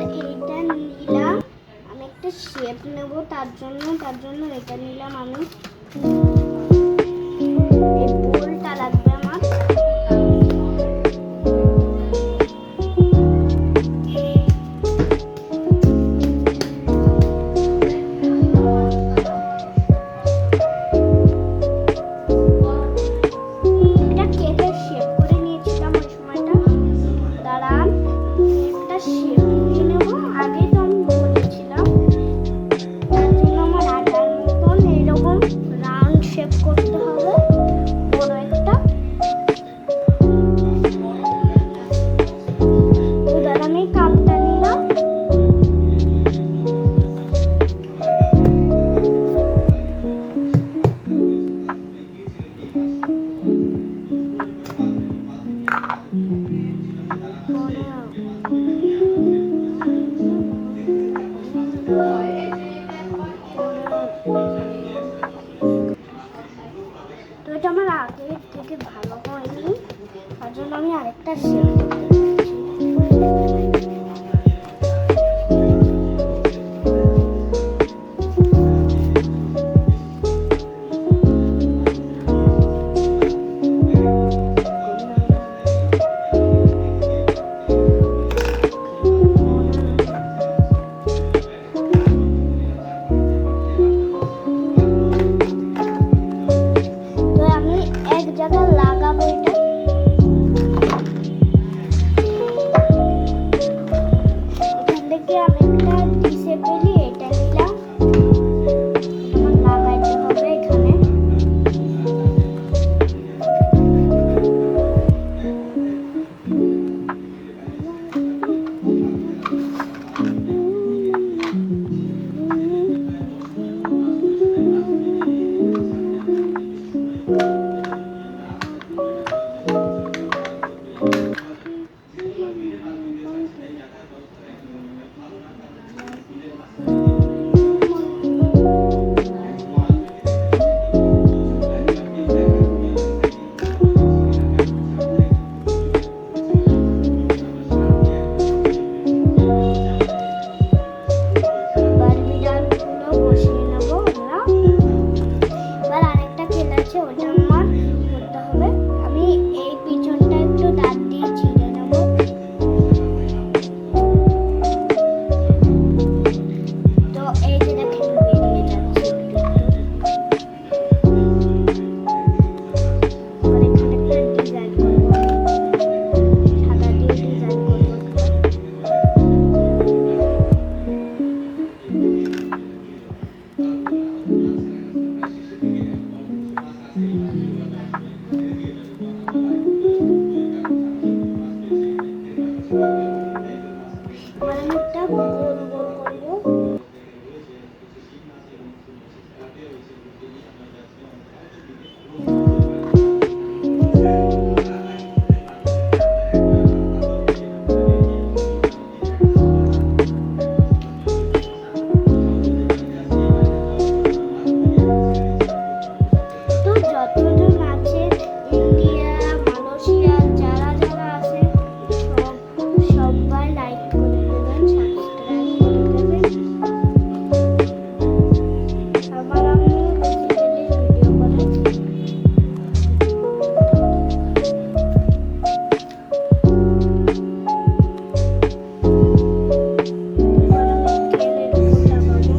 এইটা নিলাম, আমি একটা শেপ নেব, তার জন্য এটা নিলাম আমি। এই বোলটা লাগবে আমার। এটা কেকের শেপ করে নিয়েছিলাম ওই সময়টা। দাঁড়ান, একটা শেপ নিয়ে নেব। আগে তো আমি বলেছিলাম, তার জন্য আমার আটার মতন এরকম রাউন্ড শেপ করতে হবে, বড় একটা। এবার আমি কাপটা নিলাম। তো এটা আমার আগের থেকে ভালো হয়নি, তার জন্য আমি আরেকটা শেপ করতে দিচ্ছি। তো আমি এক জায়গায় লাগাবো এটা। এখান থেকে আমি একটা ডিসে পেলি, এটা নিলাম, আমার লাগাইতে হবে এখানে। বারবি ডালগুলো বসিয়ে নেবো আমরা। এবার আরেকটা খেলা আছে, ওটা আমার করতে হবে। আমি এই পিছনটা একটু দাঁত দিয়ে ছিঁড়ে নেবো। তো এই যে দেখেন বেরিয়ে যাচ্ছে একটু একটু। এবার এখানে একটা ডিজাইন করবো, সাদা দিয়ে ডিজাইন করবো একটা। এবার আমি একটা গোল গোল করবো। তো যতজন আছে, ইন্ডিয়া, মালয়েশিয়া, যারা যারা আছে সবাই লাইক করে দেবেন, সাবস্ক্রাইব করে দেবেন। আবার আমি বেসিক্যালি ভিডিও করে। এবার আমি তেলের উপর লাগাবো।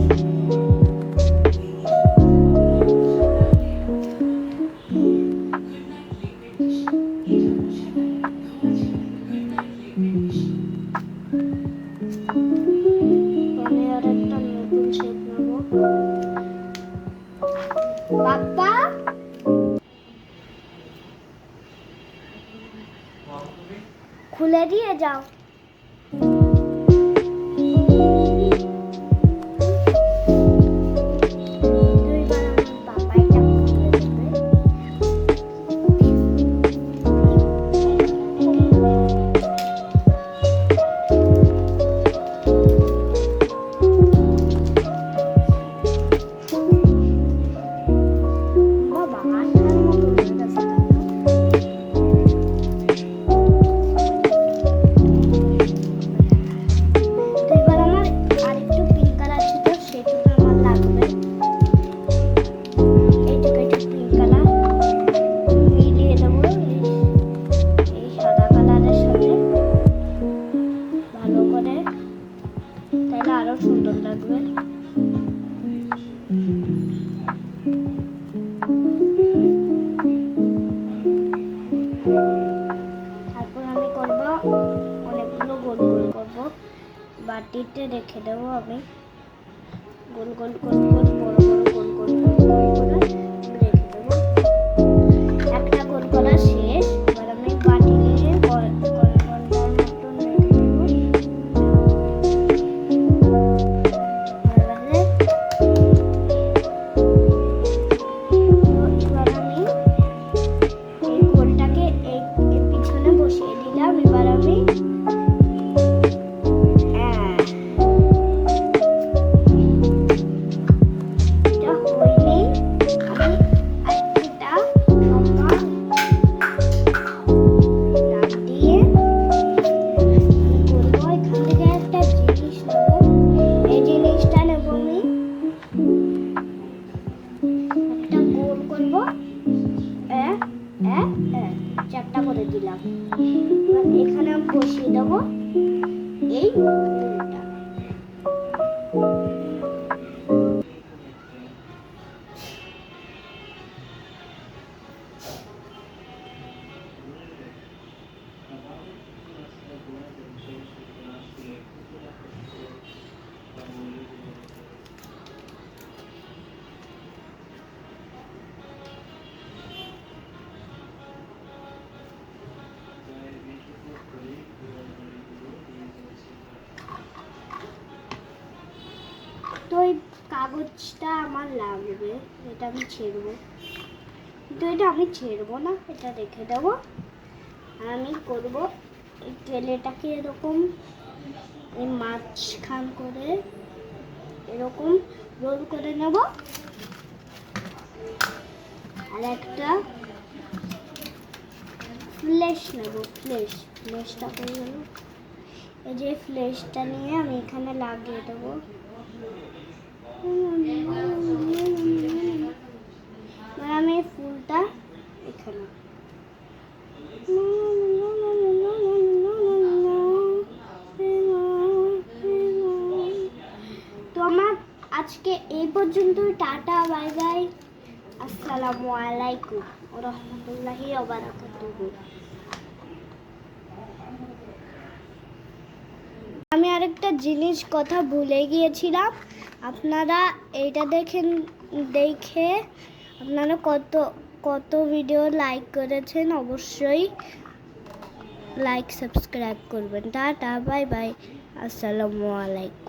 আমি আর একটা নতুন শেপ নেবো। বাবা, খুলে দিয়ে যাও। তো এবার আমার বাবা এটা খুলে দেবে। বাবা আঠার মতো হয়ে গেছে। তাহলে আরো সুন্দর লাগবে। তারপর আমি করব অনেকগুলো গোল গোল করব, বাটিতে রেখে দেবো আমি। গোল গোল গোল গোল বড় বড় গোল গোল গোল গোল করে রেখে দেবো। একটা গোল করা শেষ। এবার আমি বাটি নিয়ে গোল গোল গোল গোল মতন রেখে দেবো। এবার আমি এই গোলটাকে এই পিছনে বসিয়ে দিলাম। এবার আমি চারটা করে দিলাম। এখানে আমি বসিয়ে দেবো এই ফুলটা। তো এই কাগজটা আমার লাগবে, এটা আমি ছেড়বো, কিন্তু এটা আমি ছেড়বো না, এটা রেখে দেবো। আর আমি করবো এই তেলেটাকে এরকম এই মাঝখান করে এরকম রোল করে নেব। আর একটা ফ্লেশ নেব, ফ্লেশটা করে গেল। এই যে ফ্লেশটা নিয়ে আমি এখানে লাগিয়ে দেবো। আমি ফুলটা এখানে তো আমার আজকে এই পর্যন্ত। টাটা, বাই বাই, আসসালামু আলাইকুম ওয়া রাহমাতুল্লাহি ওয়া বারাকাতুহু। আমি আরেকটা জিনিস কথা ভুলে গিয়েছিলাম। আপনারা এইটা দেখে আপনারা কত ভিডিও লাইক করেছেন, অবশ্যই লাইক সাবস্ক্রাইব করবেন। টাটা, বাই বাই, আসসালামু আলাইকুম।